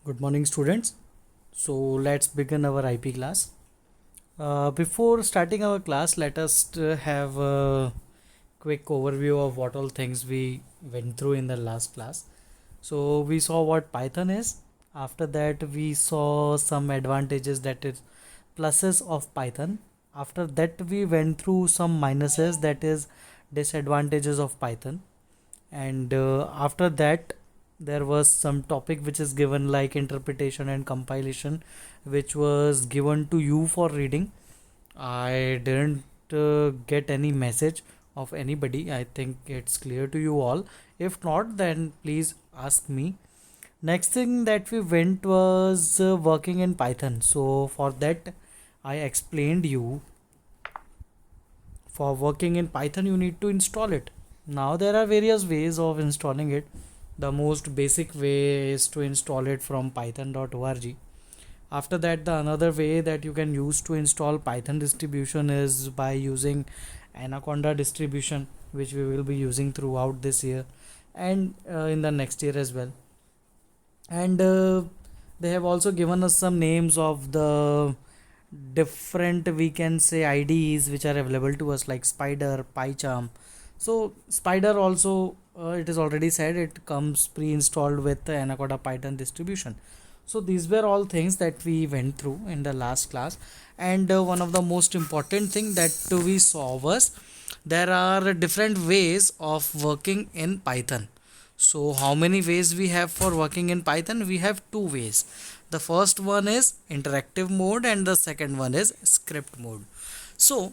Good morning, students. So let's begin our IP class. Before starting our class, let us have a quick overview of what all things we went through in the last class. So we saw what Python is. After that, we saw some advantages, that is pluses of Python. After that, we went through some minuses, that is disadvantages of Python. And after that, there was some topic which is given like interpretation and compilation, which was given to you for reading. I didn't get any message of anybody. I think it's clear to you all. If not, then please ask me. Next thing that we went was working in Python. So for that, I explained you, for working in Python you need to install it. Now there are various ways of installing it. The most basic way is to install it from python.org. After that, the another way that you can use to install Python distribution is by using Anaconda distribution, which we will be using throughout this year and in the next year as well. And they have also given us some names of the different, we can say, IDEs which are available to us, like Spider, PyCharm. So Spider also, it is already said, it comes pre-installed with the Anaconda Python distribution. So these were all things that we went through in the last class. And one of the most important thing that we saw was there are different ways of working in Python. So how many ways we have for working in Python? We have two ways. The first one is interactive mode and the second one is script mode. So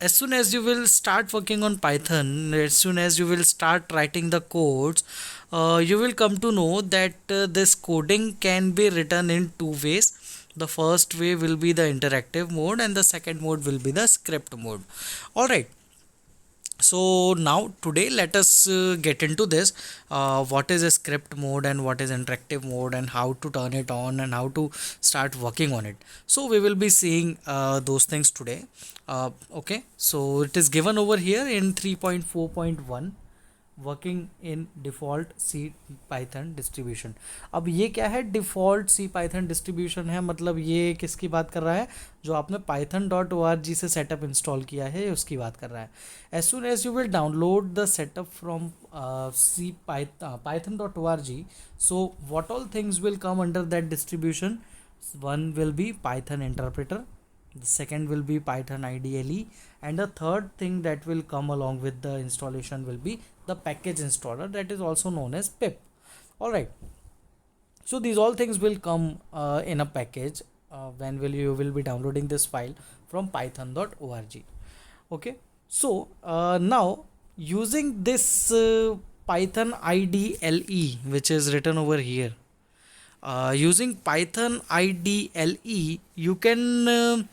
as soon as you will start working on Python, as soon as you will start writing the codes, you will come to know that this coding can be written in two ways. The first way will be the interactive mode and the second mode will be the script mode. Alright. So now today let us get into this, what is a script mode and what is interactive mode and how to turn it on and how to start working on it. So we will be seeing those things today. Okay, so it is given over here in 3.4.1, working in default C Python distribution. अब ये क्या है? Default C Python distribution है, मतलब ये किसकी बात कर रहा है? जो आपने python.org से सेटअप इंस्टॉल किया है उसकी बात कर रहा है. As soon as you will download the setup from C python.org, so what all things will come under that distribution? One will be Python interpreter, the second will be Python IDLE, and the third thing that will come along with the installation will be the package installer, that is also known as pip. Alright, so these all things will come in a package when you will be downloading this file from python.org. Okay, so now using this Python IDLE, which is written over here, using Python IDLE you can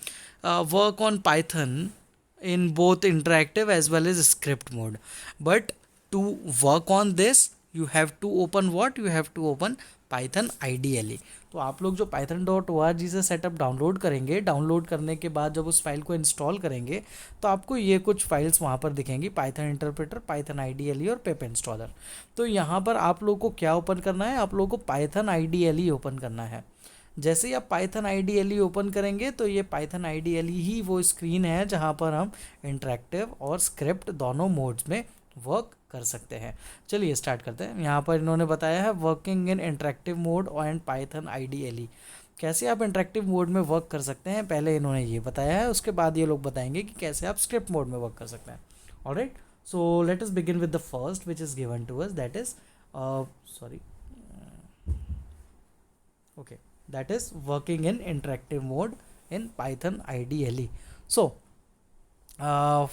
work on Python in both interactive as well as script mode. But to work on this you have to open what? You have to open Python IDLE. तो आप लोग जो python.org से setup download करेंगे, download करने के बाद जब उस फाइल को इंस्टॉल करेंगे तो आपको ये कुछ फाइल्स वहाँ पर दिखेंगी, पाइथन इंटरप्रेटर, पाइथन IDLE और पिप इंस्टॉलर. तो यहाँ पर आप लोग को क्या ओपन करना है? आप लोग को पाइथन IDLE ओपन करना है. जैसे ही आप पाइथन IDLE ओपन करेंगे तो ये पाइथन IDLE ही वो स्क्रीन है जहाँ पर हम इंटरेक्टिव और स्क्रिप्ट दोनों मोड्स में वर्क कर सकते हैं. चलिए स्टार्ट करते हैं. यहाँ पर इन्होंने बताया है working in interactive mode and Python IDLE. कैसे आप इंटरेक्टिव मोड में वर्क कर सकते हैं पहले इन्होंने ये बताया है, उसके बाद ये लोग बताएंगे कि कैसे आप स्क्रिप्ट मोड में वर्क कर सकते हैं. Alright, so let us begin with the first which is given to us, that is okay, that is working in interactive mode in Python IDLE. So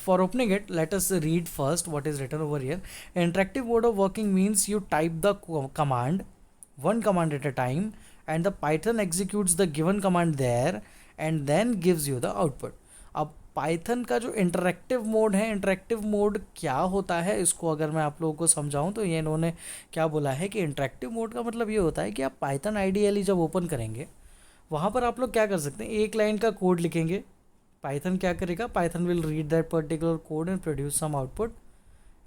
for opening it, let us read first what is written over here. Interactive mode of working means you type the command, one command at a time, and the Python executes the given command there and then gives you the output. अब Python का जो interactive mode है, interactive mode क्या होता है इसको अगर मैं आप लोगों को समझाऊं तो ये इन्होंने क्या बोला है कि इंटरेक्टिव मोड का मतलब ये होता है कि आप पाइथन IDLE जब ओपन करेंगे वहाँ पर आप लोग क्या कर सकते हैं, एक लाइन का कोड लिखेंगे. पाइथन क्या करेगा? Python will read that particular code and produce some output,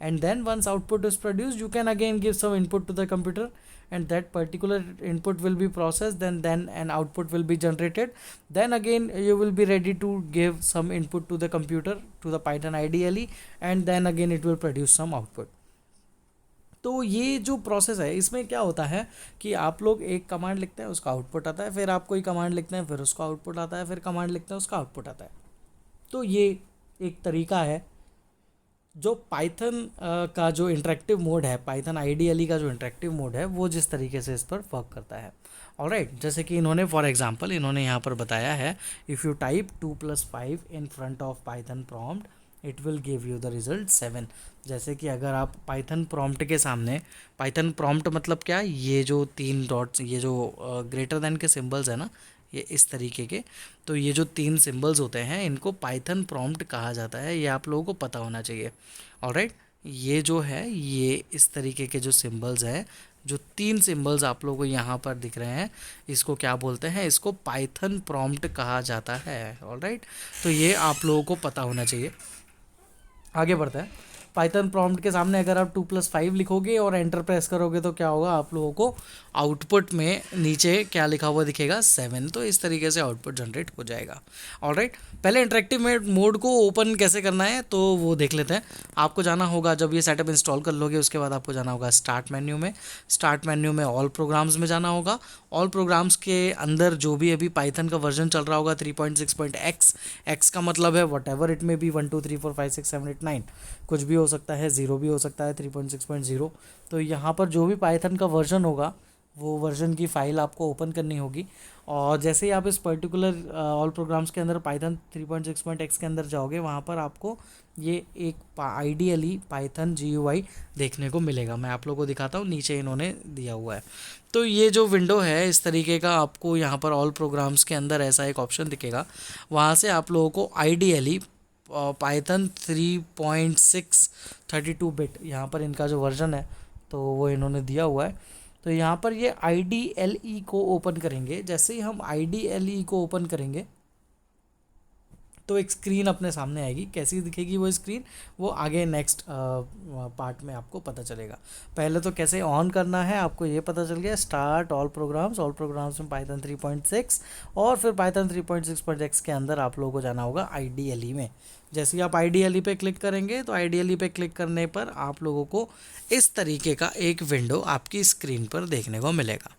and then once output is produced, you can again give some input to the computer, and that particular input will be processed, then an output will be generated. Then again you will be ready to give some input to the computer, to the Python ideally, and then again it will produce some output. तो ये जो process है इसमें क्या होता है कि आप लोग एक कमांड लिखते हैं, उसका आउटपुट आता है, फिर आप कोई कमांड लिखते हैं, फिर उसका आउटपुट आता है, फिर कमांड लिखते हैं, उसका आउटपुट आता है। तो ये एक तरीका है जो पाइथन का जो इंटरेक्टिव मोड है, पाइथन आईडीएलई का जो इंटरेक्टिव मोड है, वो जिस तरीके से इस पर वर्क करता है। ऑलराइट, जैसे कि इन्होंने फॉर एग्जांपल इन्होंने यहाँ पर बताया है, if you type 2 + 5 in front of Python prompt it will give you the result 7। जैसे कि अगर आप पाइथन प्रॉम्प्ट के सामने, पाइथन प्रॉम्प्ट मतलब क्या, ये जो 3 डॉट्स, ये जो ग्रेटर देन के सिंबल्स है ना, ये इस तरीके के, तो ये जो 3 सिंबल्स होते हैं इनको पाइथन प्रॉम्प्ट कहा जाता है, ये आप लोगों को पता होना चाहिए। ऑलराइट, ये जो है ये इस तरीके के जो सिंबल्स हैं, जो 3 सिंबल्स आप लोगों को यहाँ पर दिख रहे हैं, इसको क्या बोलते हैं, इसको पाइथन प्रॉम्प्ट कहा जाता है। ऑलराइट, तो ये आप लोगों को पता होना चाहिए। आगे बढ़ते हैं। पाइथन प्रॉम्प्ट के सामने अगर आप 2 + 5 लिखोगे और एंटर प्रेस करोगे तो क्या होगा, आप लोगों को आउटपुट में नीचे क्या लिखा हुआ दिखेगा, 7। तो इस तरीके से आउटपुट जनरेट हो जाएगा। ऑलराइट, पहले इंटरेक्टिव मोड को ओपन कैसे करना है तो वो देख लेते हैं। आपको जाना होगा, जब ये सेटअप इंस्टॉल कर लोगे उसके बाद आपको जाना होगा स्टार्ट मेन्यू में। स्टार्ट मेन्यू में ऑल प्रोग्राम्स में जाना होगा। ऑल प्रोग्राम्स के अंदर जो भी अभी पाइथन का वर्जन चल रहा होगा 3.6.x, एक्स का मतलब है वट एवर इट में भी 1 2 3 4 5 6 7 8 9, कुछ भी हो सकता है, 0 भी हो सकता है, 3.6.0। तो यहाँ पर जो भी पाइथन का वर्जन होगा वो वर्जन की फ़ाइल आपको ओपन करनी होगी। और जैसे ही आप इस पर्टिकुलर ऑल प्रोग्राम्स के अंदर पाइथन 3.6.x के अंदर जाओगे, वहाँ पर आपको ये एक आइडियली पाइथन GUI देखने को मिलेगा। मैं आप लोगों को दिखाता हूँ, नीचे इन्होंने दिया हुआ है। तो ये जो विंडो है इस तरीके का, आपको यहाँ पर ऑल प्रोग्राम्स के अंदर ऐसा एक ऑप्शन दिखेगा। वहाँ से आप लोगों को आइडियली पाइथन 3.6 32 बिट यहाँ पर इनका जो वर्जन है तो वो इन्होंने दिया हुआ है। तो यहाँ पर ये IDLE को ओपन करेंगे। जैसे ही हम IDLE को ओपन करेंगे तो एक स्क्रीन अपने सामने आएगी। कैसी दिखेगी वो स्क्रीन, वो आगे नेक्स्ट पार्ट में आपको पता चलेगा। पहले तो कैसे ऑन करना है आपको ये पता चल गया। Start all programmes, all programmes में पाइथन 3.6 और फिर पाइथन 3.6.x के अंदर आप लोगों को जाना होगा IDLE में। जैसे ही आप IDLE पे क्लिक करेंगे तो IDLE पे क्लिक करने पर आप लोगों को इस तरीके का एक विंडो आपकी स्क्रीन पर देखने को मिलेगा।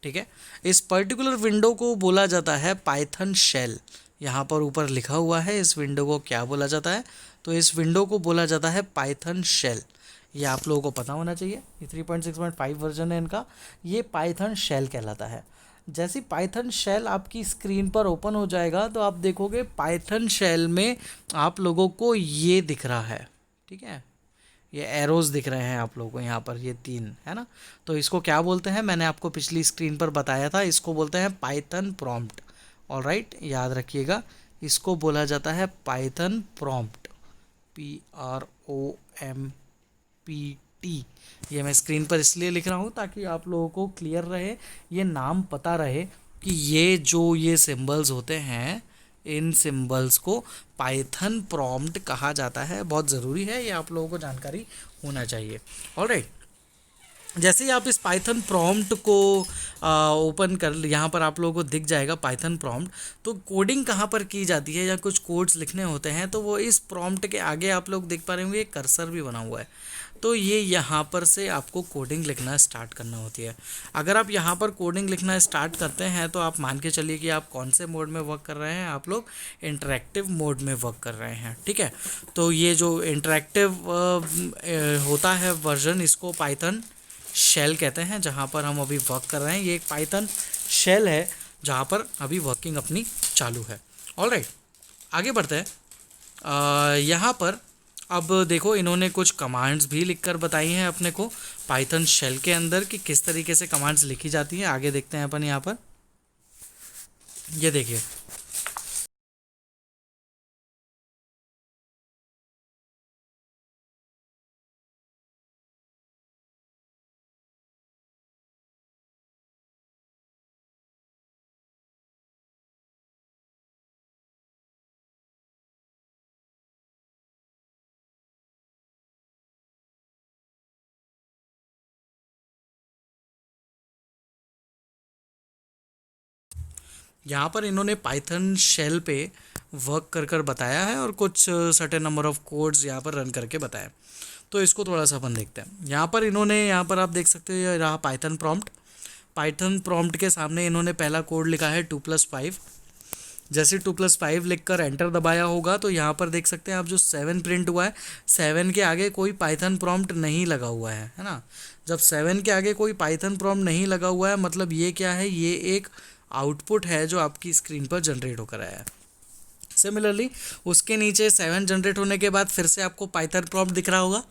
ठीक है, इस पर्टिकुलर विंडो को बोला जाता है पाइथन शेल। यहाँ पर ऊपर लिखा हुआ है इस विंडो को क्या बोला जाता है, तो इस विंडो को बोला जाता है पाइथन शेल। ये आप लोगों को पता होना चाहिए। ये 3.6.5 वर्जन है इनका, ये पाइथन शेल कहलाता है। जैसे पाइथन शेल आपकी स्क्रीन पर ओपन हो जाएगा तो आप देखोगे पाइथन शेल में आप लोगों को ये दिख रहा है। ठीक है, ये एरोज दिख रहे हैं आप लोगों को यहाँ पर, ये 3 है ना। तो इसको क्या बोलते हैं, मैंने आपको पिछली स्क्रीन पर बताया था, इसको बोलते हैं पाइथन प्रॉम्प्ट। ऑलराइट, याद रखिएगा, इसको बोला जाता है पाइथन प्रॉम्प्ट, PROMPT। ये मैं स्क्रीन पर इसलिए लिख रहा हूँ ताकि आप लोगों को क्लियर रहे, ये नाम पता रहे कि ये सिंबल्स होते हैं, इन सिंबल्स को पाइथन प्रॉम्प्ट कहा जाता है। बहुत ज़रूरी है, ये आप लोगों को जानकारी होना चाहिए। ऑलराइट, जैसे ही आप इस पाइथन प्रॉम्प्ट को ओपन कर, यहाँ पर आप लोगों को दिख जाएगा पाइथन प्रॉम्प्ट। तो कोडिंग कहाँ पर की जाती है या कुछ कोड्स लिखने होते हैं तो वो इस प्रॉम्प्ट के आगे आप लोग देख पा रहे होंगे, एक कर्सर भी बना हुआ है। तो ये यहाँ पर से आपको कोडिंग लिखना स्टार्ट करना होती है। अगर आप यहाँ पर कोडिंग लिखना स्टार्ट करते हैं तो आप मान के चलिए कि आप कौन से मोड में वर्क कर रहे हैं, आप लोग इंटरेक्टिव मोड में वर्क कर रहे हैं। ठीक है, तो ये जो इंटरेक्टिव होता है वर्जन, इसको पाइथन शेल कहते हैं, जहाँ पर हम अभी वर्क कर रहे हैं। ये एक पाइथन शेल है जहाँ पर अभी वर्किंग अपनी चालू है। ऑलराइट, आगे बढ़ते हैं। यहाँ पर अब देखो इन्होंने कुछ कमांड्स भी लिखकर बताई हैं अपने को पाइथन शेल के अंदर कि किस तरीके से कमांड्स लिखी जाती हैं। आगे देखते हैं अपन यहाँ पर, ये देखिए यहाँ पर इन्होंने पाइथन शेल पे वर्क कर कर बताया है और कुछ सर्टेन नंबर ऑफ कोड्स यहाँ पर रन करके बताया। तो इसको थोड़ा सा अपन देखते हैं। यहाँ पर आप देख सकते हो ये रहा पाइथन प्रॉम्प्ट। पाइथन प्रॉम्प्ट के सामने इन्होंने पहला कोड लिखा है 2+5। जैसे 2+5 लिखकर एंटर दबाया होगा तो यहाँ पर देख सकते हैं आप जो 7 प्रिंट हुआ है, 7 के आगे कोई पाइथन प्रॉम्प्ट नहीं लगा हुआ है ना। जब 7 के आगे कोई पाइथन प्रॉम्प्ट नहीं लगा हुआ है मतलब ये क्या है, ये एक आउटपुट है जो आपकी स्क्रीन पर जनरेट होकर आया है। सिमिलरली उसके नीचे 7 जनरेट होने के बाद फिर से आपको पाइथन प्रॉम्प्ट दिख रहा होगा।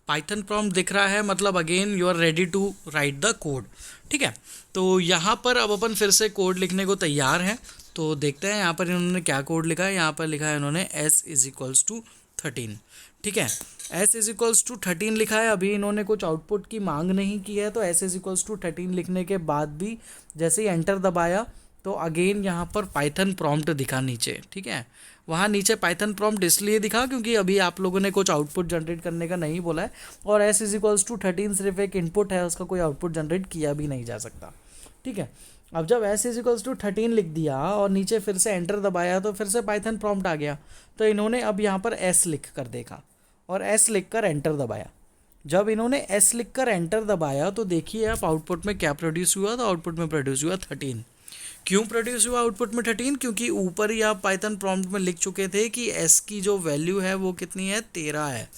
पाइथन प्रॉम्प्ट दिख रहा है मतलब again you are ready to write the code. ठीक है, तो यहाँ पर अब अपन फिर से कोड लिखने को तैयार हैं। तो देखते हैं यहाँ पर इन्होंने क्या कोड लिखा है। यहाँ पर लिखा है इन्होंने s=13। ठीक है, s=13 लिखा है। अभी इन्होंने कुछ आउटपुट की मांग नहीं की है, तो s=13 लिखने के बाद भी जैसे ही एंटर दबाया तो अगेन यहाँ पर पाइथन प्रॉम्प्ट दिखा नीचे। ठीक है, वहाँ नीचे पाइथन प्रॉम्प्ट इसलिए दिखा क्योंकि अभी आप लोगों ने कुछ आउटपुट जनरेट करने का नहीं बोला है और s=13 सिर्फ एक इनपुट है, उसका कोई आउटपुट जनरेट किया भी नहीं जा सकता। ठीक है, अब जब s=13 लिख दिया और नीचे फिर से एंटर दबाया तो फिर से पाइथन प्रॉम्प्ट आ गया। तो इन्होंने अब यहाँ पर s लिख कर देखा और s लिख कर एंटर दबाया। जब इन्होंने s लिख कर एंटर दबाया तो देखिए आप आउटपुट में क्या प्रोड्यूस हुआ। तो आउटपुट में प्रोड्यूस हुआ 13। क्यों प्रोड्यूस हुआ आउटपुट में 13? क्योंकि ऊपर ही आप पाइथन प्रॉम्प्ट में लिख चुके थे कि s की जो वैल्यू है वो कितनी है, 13 है।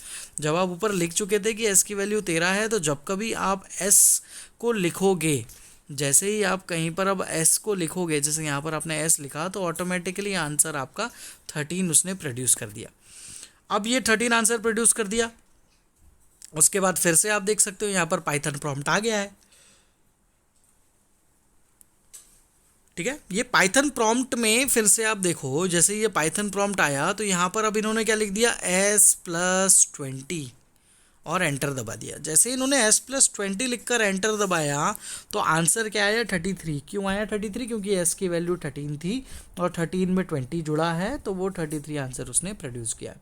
जब आप ऊपर लिख चुके थे कि s की वैल्यू 13 है तो जब कभी आप s को लिखोगे, जैसे ही आप कहीं पर अब s को लिखोगे, जैसे यहाँ पर आपने s लिखा तो ऑटोमेटिकली आंसर आपका 13 उसने प्रोड्यूस कर दिया। अब ये 13 आंसर प्रोड्यूस कर दिया, उसके बाद फिर से आप देख सकते हो यहाँ पर पाइथन प्रॉम्प्ट आ गया है। ठीक है, ये पाइथन प्रॉम्प्ट में फिर से आप देखो, जैसे ये पाइथन प्रॉम्प्ट आया तो यहाँ पर अब इन्होंने क्या लिख दिया, s+20 और एंटर दबा दिया। जैसे इन्होंने s+20 लिखकर एंटर दबाया तो आंसर क्या आया, 33। क्यों आया 33? क्योंकि s की वैल्यू 13 थी और 13 में 20 जुड़ा है तो वो 33 आंसर उसने प्रोड्यूस किया।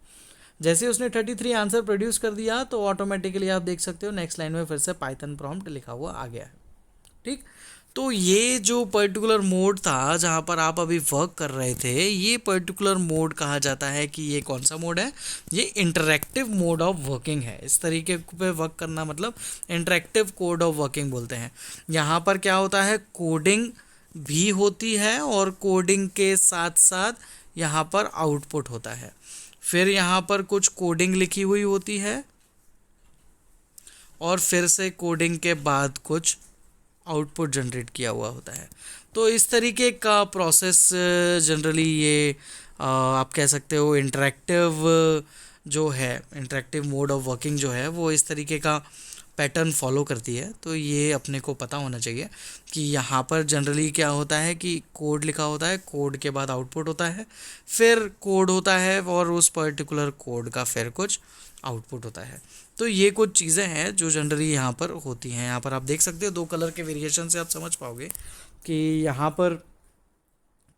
जैसे उसने 33 आंसर प्रोड्यूस कर दिया तो ऑटोमेटिकली आप देख सकते हो नेक्स्ट लाइन में फिर से पाइथन प्रॉम्प्ट लिखा हुआ आ गया है। ठीक, तो ये जो पर्टिकुलर मोड था जहाँ पर आप अभी वर्क कर रहे थे, ये पर्टिकुलर मोड कहा जाता है कि ये कौन सा मोड है, ये इंटरैक्टिव मोड ऑफ वर्किंग है। इस तरीके पे वर्क करना मतलब इंटरैक्टिव कोड ऑफ वर्किंग बोलते हैं। यहाँ पर क्या होता है, कोडिंग भी होती है और कोडिंग के साथ साथ यहाँ पर आउटपुट होता है। फिर यहाँ पर कुछ कोडिंग लिखी हुई होती है और फिर से कोडिंग के बाद कुछ आउटपुट जनरेट किया हुआ होता है। तो इस तरीके का प्रोसेस जनरली ये आप कह सकते हो इंटरैक्टिव जो है, इंटरैक्टिव मोड ऑफ वर्किंग जो है वो इस तरीके का पैटर्न फॉलो करती है। तो ये अपने को पता होना चाहिए कि यहाँ पर जनरली क्या होता है कि कोड लिखा होता है, कोड के बाद आउटपुट होता है, फिर कोड होता है और उस पर्टिकुलर कोड का फिर कुछ आउटपुट होता है। तो ये कुछ चीज़ें हैं जो जनरली यहाँ पर होती हैं। यहाँ पर आप देख सकते हो 2 कलर के वेरिएशन से आप समझ पाओगे कि यहाँ पर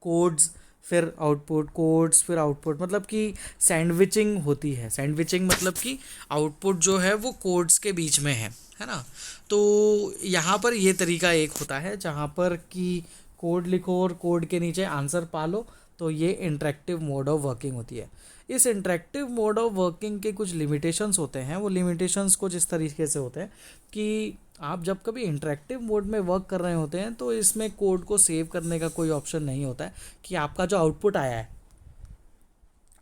कोड्स फिर आउटपुट कोड्स, फिर आउटपुट, मतलब कि सैंडविचिंग होती है। सैंडविचिंग मतलब कि आउटपुट जो है वो कोड्स के बीच में है ना। तो यहाँ पर ये तरीका एक होता है जहाँ पर कि कोड लिखो और कोड के नीचे आंसर पालो, तो ये इंटरेक्टिव मोड ऑफ वर्किंग होती है। इस इंटरेक्टिव मोड ऑफ वर्किंग के कुछ लिमिटेशंस होते हैं। वो लिमिटेशंस कुछ इस तरीके से होते हैं कि आप जब कभी इंटरेक्टिव मोड में वर्क कर रहे होते हैं तो इसमें कोड को सेव करने का कोई ऑप्शन नहीं होता है कि आपका जो आउटपुट आया है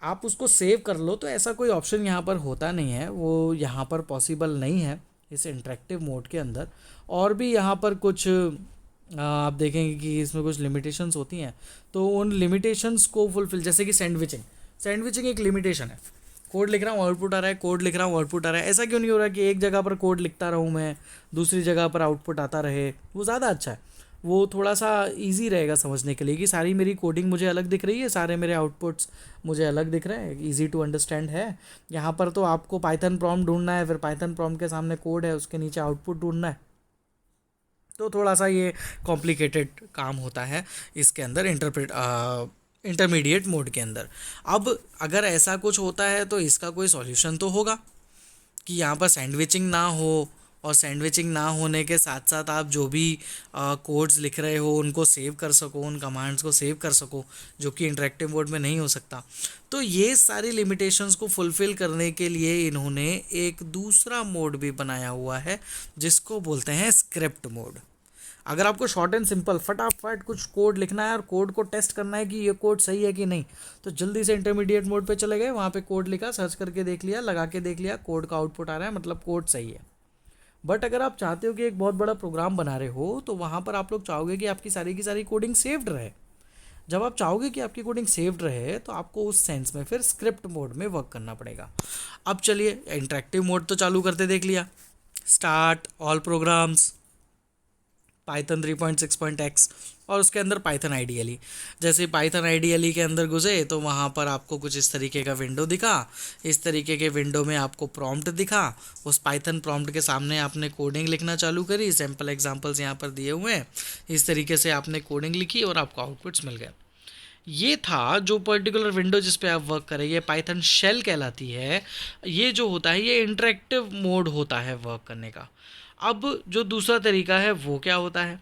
आप उसको सेव कर लो, तो ऐसा कोई ऑप्शन यहाँ पर होता नहीं है, वो यहाँ पर पॉसिबल नहीं है इस इंटरेक्टिव मोड के अंदर। और भी यहाँ पर कुछ आप देखेंगे कि इसमें कुछ लिमिटेशंस होती हैं, तो उन लिमिटेशंस को फुलफिल, जैसे कि सैंडविचिंग, सैंडविचिंग एक लिमिटेशन है। कोड लिख रहा हूँ आउटपुट आ रहा है, कोड लिख रहा हूँ आउटपुट आ रहा है। ऐसा क्यों नहीं हो रहा कि एक जगह पर कोड लिखता रहूँ मैं, दूसरी जगह पर आउटपुट आता रहे, वो ज़्यादा अच्छा है। वो थोड़ा सा इजी रहेगा समझने के लिए कि सारी मेरी कोडिंग मुझे अलग दिख रही है, सारे मेरे आउटपुट्स मुझे अलग दिख रहे हैं, इजी टू अंडरस्टैंड है। यहाँ पर तो आपको पाइथन प्रॉम्प्ट ढूंढना है, फिर पाइथन प्रॉम्प्ट के सामने कोड है, उसके नीचे आउटपुट ढूंढना है, तो थोड़ा सा ये कॉम्प्लिकेटेड काम होता है इसके अंदर इंटरमीडिएट मोड के अंदर। अब अगर ऐसा कुछ होता है तो इसका कोई सॉल्यूशन तो होगा कि यहाँ पर सैंडविचिंग ना हो, और सैंडविचिंग ना होने के साथ साथ आप जो भी कोड्स लिख रहे हो उनको सेव कर सको, उन कमांड्स को सेव कर सको, जो कि इंटरेक्टिव मोड में नहीं हो सकता। तो ये सारी लिमिटेशंस को फुलफ़िल करने के लिए इन्होंने एक दूसरा मोड भी बनाया हुआ है जिसको बोलते हैं स्क्रिप्ट मोड। अगर आपको शॉर्ट एंड सिंपल फटाफट कुछ कोड लिखना है और कोड को टेस्ट करना है कि ये कोड सही है कि नहीं, तो जल्दी से इंटरमीडिएट मोड पे चले गए, वहाँ पे कोड लिखा, सर्च करके देख लिया, लगा के देख लिया, कोड का आउटपुट आ रहा है, मतलब कोड सही है। बट अगर आप चाहते हो कि एक बहुत बड़ा प्रोग्राम बना रहे हो तो वहाँ पर आप लोग चाहोगे कि आपकी सारी की सारी कोडिंग सेव्ड रहे। जब आप चाहोगे कि आपकी कोडिंग सेव्ड रहे तो आपको उस सेंस में फिर स्क्रिप्ट मोड में वर्क करना पड़ेगा। अब चलिए इंटरेक्टिव मोड तो चालू करते देख लिया, start all programmes, Python 3.6.x, और उसके अंदर पाइथन आईडीएलई। जैसे पाइथन आईडीएलई के अंदर घुसे तो वहाँ पर आपको कुछ इस तरीके का विंडो दिखा। इस तरीके के विंडो में आपको प्रॉम्प्ट दिखा, उस पाइथन प्रॉम्प्ट के सामने आपने कोडिंग लिखना चालू करी। सैम्पल एग्जांपल्स यहाँ पर दिए हुए हैं, इस तरीके से आपने कोडिंग लिखी और आपको आउटपुट्स मिल गए। ये था जो पर्टिकुलर विंडो जिस पे आप वर्क करें, ये पाइथन शेल कहलाती है। ये जो होता है ये इंटरेक्टिव मोड होता है वर्क करने का। अब जो दूसरा तरीका है वो क्या होता है,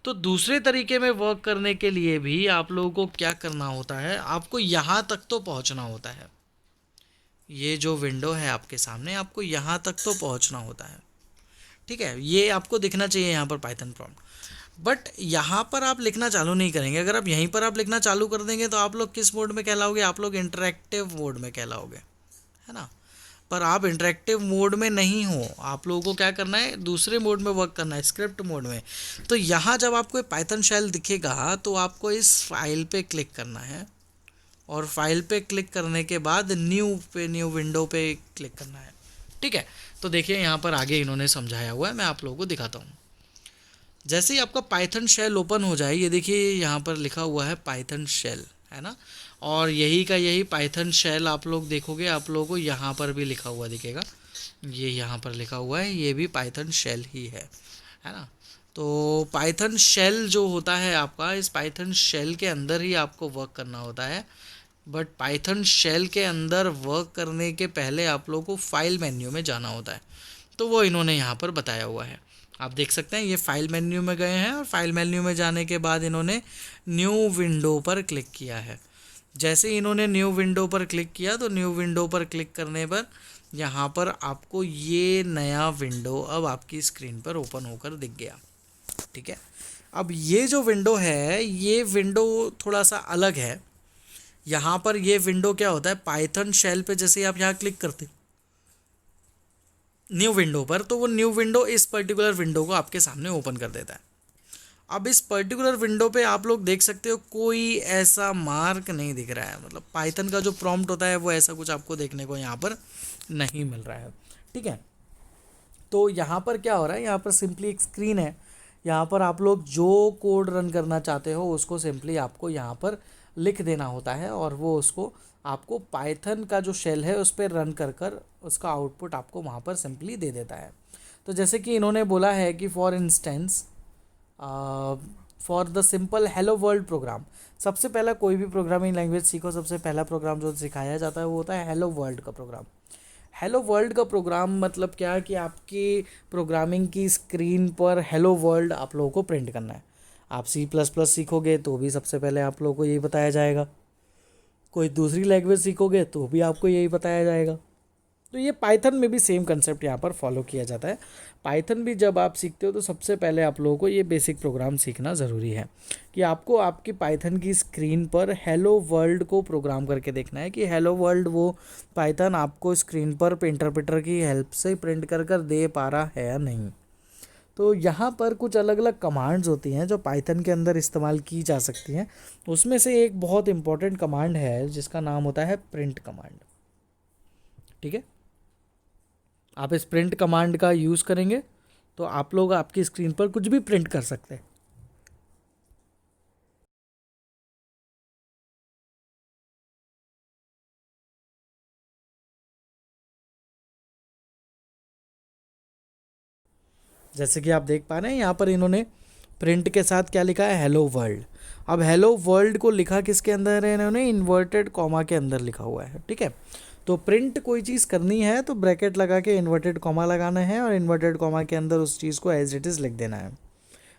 तो दूसरे तरीके में वर्क करने के लिए भी आप लोगों को क्या करना होता है, आपको यहाँ तक तो पहुँचना होता है। ये जो विंडो है आपके सामने, आपको यहाँ तक तो पहुँचना होता है, ठीक है। ये आपको दिखना चाहिए यहाँ पर पाइथन प्रॉम्प्ट, बट यहाँ पर आप लिखना चालू नहीं करेंगे। अगर आप यहीं पर आप लिखना चालू कर देंगे तो आप लोग किस मोड में कहलाओगे, आप लोग इंटरेक्टिव मोड में कहलाओगे, है ना। पर आप इंटरेक्टिव मोड में नहीं हो, आप लोगों को क्या करना है, दूसरे मोड में वर्क करना है, स्क्रिप्ट मोड में। तो यहाँ जब आपको पाइथन शेल दिखेगा तो आपको इस फाइल पे क्लिक करना है, और फाइल पे क्लिक करने के बाद न्यू विंडो पे क्लिक करना है, ठीक है। तो देखिए यहाँ पर आगे इन्होंने समझाया हुआ है, मैं आप लोगों को दिखाता हूँ। जैसे ही आपका पाइथन शेल ओपन हो जाए, ये देखिए यहाँ पर लिखा हुआ है पाइथन शेल, है ना। और यही का यही पाइथन शेल आप लोग देखोगे, आप लोगों को यहाँ पर भी लिखा हुआ दिखेगा, ये यहाँ पर लिखा हुआ है, ये भी पाइथन शेल ही है ना। तो पाइथन शेल जो होता है आपका, इस पाइथन शेल के अंदर ही आपको वर्क करना होता है। बट पाइथन शेल के अंदर वर्क करने के पहले आप लोगों को फाइल मेन्यू में जाना होता है, तो वो इन्होंने यहाँ पर बताया हुआ है। आप देख सकते हैं ये फाइल मेन्यू में गए हैं, और फाइल मेन्यू में जाने के बाद इन्होंने न्यू विंडो पर क्लिक किया है। जैसे ही इन्होंने न्यू विंडो पर क्लिक किया तो न्यू विंडो पर क्लिक करने पर यहाँ पर आपको ये नया विंडो अब आपकी स्क्रीन पर ओपन होकर दिख गया, ठीक है। अब ये जो विंडो है, ये विंडो थोड़ा सा अलग है। यहाँ पर ये विंडो क्या होता है, पाइथन शेल पे जैसे आप यहाँ क्लिक करते न्यू विंडो पर, तो वो न्यू विंडो इस पर्टिकुलर विंडो को आपके सामने ओपन कर देता है। अब इस पर्टिकुलर विंडो पे आप लोग देख सकते हो कोई ऐसा मार्क नहीं दिख रहा है, मतलब पाइथन का जो प्रॉम्प्ट होता है वो ऐसा कुछ आपको देखने को यहाँ पर नहीं मिल रहा है, ठीक है। तो यहाँ पर क्या हो रहा है, यहाँ पर सिंपली एक स्क्रीन है, यहाँ पर आप लोग जो कोड रन करना चाहते हो उसको सिंपली आपको यहाँ पर लिख देना होता है, और वो उसको आपको पाइथन का जो शेल है उस पर रन कर कर उसका आउटपुट आपको वहाँ पर सिंपली दे देता है। तो जैसे कि इन्होंने बोला है कि for instance for the simple hello world program, सबसे पहला कोई भी प्रोग्रामिंग लैंग्वेज सीखो, सबसे पहला प्रोग्राम जो सिखाया जाता है वो होता है हेलो वर्ल्ड का प्रोग्राम। हेलो वर्ल्ड का प्रोग्राम मतलब क्या कि आपकी प्रोग्रामिंग की स्क्रीन पर हेलो वर्ल्ड आप लोगों को प्रिंट करना है। आप C++ सीखोगे तो भी सबसे पहले आप लोगों को यही बताया जाएगा, कोई दूसरी लैंग्वेज सीखोगे तो भी आपको यही बताया जाएगा। तो ये पाइथन में भी सेम कंसेप्ट यहाँ पर फॉलो किया जाता है। पाइथन भी जब आप सीखते हो तो सबसे पहले आप लोगों को ये बेसिक प्रोग्राम सीखना ज़रूरी है कि आपको आपकी पाइथन की स्क्रीन पर हेलो वर्ल्ड को प्रोग्राम करके देखना है कि हेलो वर्ल्ड वो पाइथन आपको स्क्रीन पर इंटरप्रेटर की हेल्प से प्रिंट कर कर दे पा रहा है या नहीं। तो यहाँ पर कुछ अलग अलग कमांड्स होती हैं जो पाइथन के अंदर इस्तेमाल की जा सकती हैं। उसमें से एक बहुत इंपॉर्टेंट कमांड है जिसका नाम होता है प्रिंट कमांड। ठीक है, आप इस प्रिंट कमांड का यूज़ करेंगे तो आप लोग आपकी स्क्रीन पर कुछ भी प्रिंट कर सकते हैं। जैसे कि आप देख पा रहे हैं यहाँ पर इन्होंने प्रिंट के साथ क्या लिखा है, हेलो वर्ल्ड। अब हेलो वर्ल्ड को लिखा किसके अंदर है, इन्होंने इन्वर्टेड कॉमा के अंदर लिखा हुआ है। ठीक है, तो प्रिंट कोई चीज़ करनी है तो ब्रैकेट लगा के इन्वर्टेड कॉमा लगाना है और इन्वर्टेड कॉमा के अंदर उस चीज़ को एज इट इज़ लिख देना है।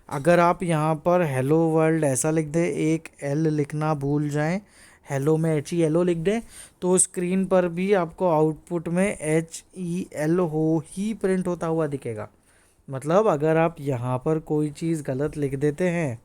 अगर आप यहाँ पर हेलो वर्ल्ड ऐसा लिख दें, एक एल लिखना भूल जाएं, हेलो में HELO लिख दें, तो स्क्रीन पर भी आपको आउटपुट में HEL हो ही प्रिंट होता हुआ दिखेगा। मतलब अगर आप यहाँ पर कोई चीज़ गलत लिख देते हैं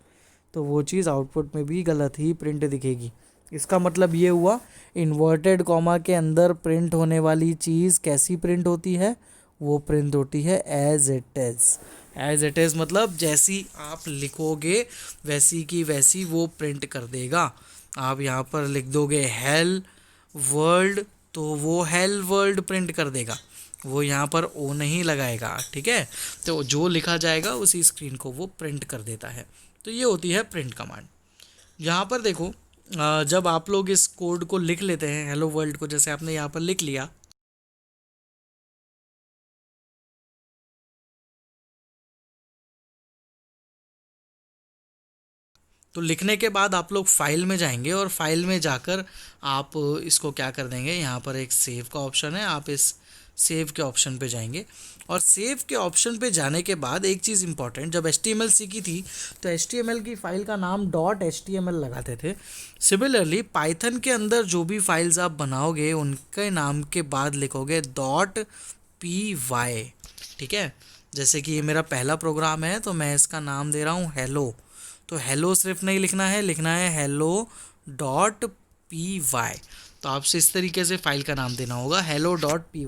तो वो चीज़ आउटपुट में भी गलत ही प्रिंट दिखेगी। इसका मतलब ये हुआ इन्वर्टेड कॉमा के अंदर प्रिंट होने वाली चीज़ कैसी प्रिंट होती है, वो प्रिंट होती है as it is. As it is मतलब जैसी आप लिखोगे वैसी की वैसी वो प्रिंट कर देगा। आप यहाँ पर लिख दोगे हेल वर्ल्ड तो वो हेल वर्ल्ड प्रिंट कर देगा, वो यहाँ पर ओ नहीं लगाएगा। ठीक है, तो जो लिखा जाएगा उसी स्क्रीन को वो प्रिंट कर देता है। तो ये होती है प्रिंट कमांड। यहाँ पर देखो, जब आप लोग इस कोड को लिख लेते हैं हेलो वर्ल्ड को, जैसे आपने यहाँ पर लिख लिया, तो लिखने के बाद आप लोग फाइल में जाएंगे और फाइल में जाकर आप इसको क्या कर देंगे, यहाँ पर एक सेव का ऑप्शन है, आप इस सेव के ऑप्शन पे जाएंगे और सेव के ऑप्शन पे जाने के बाद एक चीज़ इंपॉर्टेंट, जब HTML सीखी थी तो HTML की फाइल का नाम .html लगाते थे। सिमिलरली पाइथन के अंदर जो भी फाइल्स आप बनाओगे उनके नाम के बाद लिखोगे .py। ठीक है, जैसे कि ये मेरा पहला प्रोग्राम है तो मैं इसका नाम दे रहा हूँ हेलो। तो हेलो सिर्फ नहीं लिखना है, लिखना है hello.py। तो आपसे इस तरीके से फाइल का नाम देना होगा hello.py।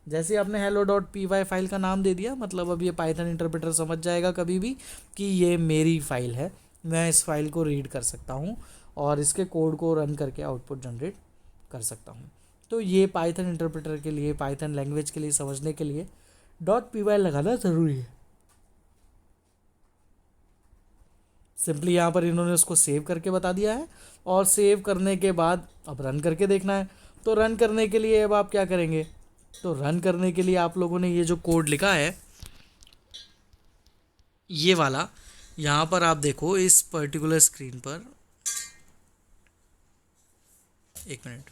जैसे आपने hello.py फाइल का नाम दे दिया, मतलब अब ये पाइथन इंटरप्रेटर समझ जाएगा कभी भी कि ये मेरी फाइल है, मैं इस फाइल को रीड कर सकता हूँ और इसके कोड को रन करके आउटपुट जनरेट कर सकता हूँ। तो ये पाइथन इंटरप्रेटर के लिए, पाइथन लैंग्वेज के लिए समझने के लिए .py लगाना ज़रूरी है। सिंपली यहाँ पर इन्होंने उसको सेव करके बता दिया है और सेव करने के बाद अब रन करके देखना है। तो रन करने के लिए अब आप क्या करेंगे, तो रन करने के लिए आप लोगों ने ये जो कोड लिखा है ये वाला, यहाँ पर आप देखो इस पर्टिकुलर स्क्रीन पर, एक मिनट,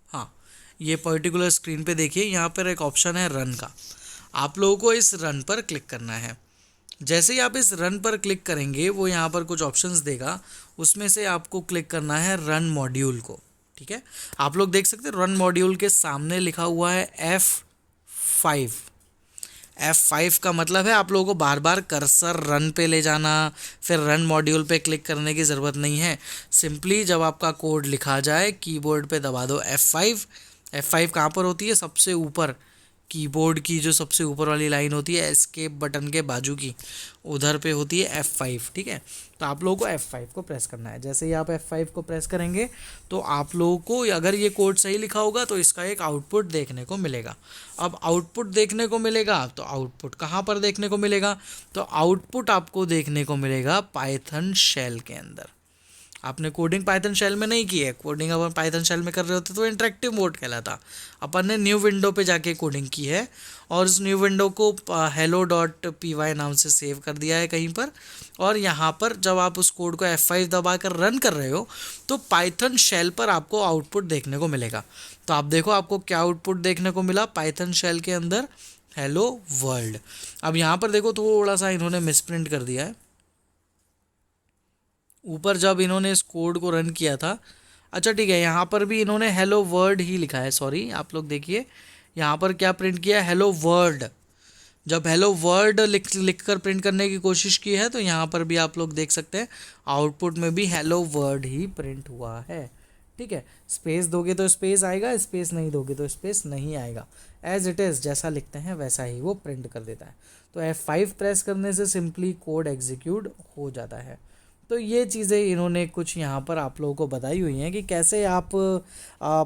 हाँ, ये पर्टिकुलर स्क्रीन पे देखिए, यहाँ पर एक ऑप्शन है रन का। आप लोगों को इस रन पर क्लिक करना है। जैसे ही आप इस रन पर क्लिक करेंगे वो यहाँ पर कुछ ऑप्शंस देगा, उसमें से आपको क्लिक करना है रन मॉड्यूल को। ठीक है, आप लोग देख सकते हैं रन मॉड्यूल के सामने लिखा हुआ है F5। F5 का मतलब है आप लोगों को बार बार कर्सर रन पे ले जाना, फिर रन मॉड्यूल पे क्लिक करने की ज़रूरत नहीं है। सिंपली जब आपका कोड लिखा जाए कीबोर्ड पे दबा दो F5। F5 कहाँ पर होती है, सबसे ऊपर, कीबोर्ड की जो सबसे ऊपर वाली लाइन होती है एस्केप बटन के बाजू की, उधर पे होती है F5। ठीक है, तो आप लोगों को F5 को प्रेस करना है। जैसे ही आप F5 को प्रेस करेंगे तो आप लोगों को, अगर ये कोड सही लिखा होगा तो इसका एक आउटपुट देखने को मिलेगा। अब आउटपुट देखने को मिलेगा तो आउटपुट कहाँ पर देखने को मिलेगा, तो आउटपुट आपको देखने को मिलेगा पाइथन शेल के अंदर। आपने कोडिंग पाइथन शेल में नहीं की है, कोडिंग अपन पाइथन शेल में कर रहे होते तो इंटरेक्टिव मोड कहलाता। अपन ने न्यू विंडो पे जाके कोडिंग की है और उस न्यू विंडो को hello.py नाम से सेव कर दिया है कहीं पर, और यहाँ पर जब आप उस कोड को F5 दबा कर रन कर रहे हो तो पाइथन शेल पर आपको आउटपुट देखने को मिलेगा। तो आप देखो आपको क्या आउटपुट देखने को मिला पाइथन शेल के अंदर, हेलो वर्ल्ड। अब यहाँ पर देखो थोड़ा सा इन्होंने मिसप्रिंट कर दिया है, ऊपर जब इन्होंने इस कोड को रन किया था, अच्छा ठीक है, यहाँ पर भी इन्होंने हेलो वर्ल्ड ही लिखा है, सॉरी आप लोग देखिए यहाँ पर क्या प्रिंट किया है, हेलो वर्ल्ड। जब हेलो वर्ल्ड लिख कर प्रिंट करने की कोशिश की है तो यहाँ पर भी आप लोग देख सकते हैं आउटपुट में भी हेलो वर्ल्ड ही प्रिंट हुआ है। ठीक है, स्पेस दोगे तो स्पेस आएगा, स्पेस नहीं दोगे तो स्पेस नहीं आएगा, एज इट इज़ जैसा लिखते हैं वैसा ही वो प्रिंट कर देता है। तो F5 प्रेस करने से सिंपली कोड एग्जीक्यूट हो जाता है। तो ये चीज़ें इन्होंने कुछ यहाँ पर आप लोगों को बताई हुई हैं कि कैसे आप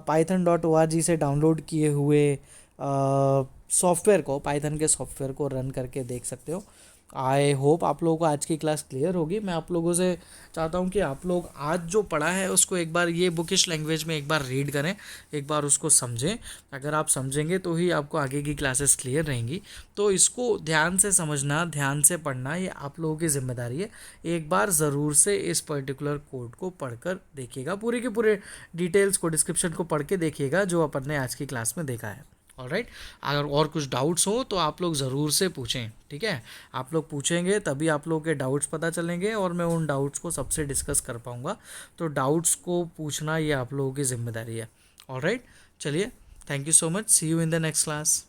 python.org से डाउनलोड किए हुए सॉफ्टवेयर को, पाइथन के सॉफ्टवेयर को रन करके देख सकते हो। आई होप आप लोगों को आज की क्लास क्लियर होगी। मैं आप लोगों से चाहता हूँ कि आप लोग आज जो पढ़ा है उसको एक बार ये बुकिश लैंग्वेज में एक बार रीड करें, एक बार उसको समझें। अगर आप समझेंगे तो ही आपको आगे की क्लासेस क्लियर रहेंगी। तो इसको ध्यान से समझना, ध्यान से पढ़ना, ये आप लोगों की जिम्मेदारी है। एक बार ज़रूर से इस पर्टिकुलर कोड को पढ़कर देखिएगा, पूरे के पूरे डिटेल्स को, डिस्क्रिप्शन को पढ़ के देखिएगा जो अपन ने आज की क्लास में देखा है। ऑलराइट, अगर और कुछ डाउट्स हो तो आप लोग ज़रूर से पूछें। ठीक है, आप लोग पूछेंगे तभी आप लोगों के डाउट्स पता चलेंगे और मैं उन डाउट्स को सबसे डिस्कस कर पाऊँगा। तो डाउट्स को पूछना ये आप लोगों की जिम्मेदारी है। ऑलराइट, चलिए, thank you so much, see you in the next class.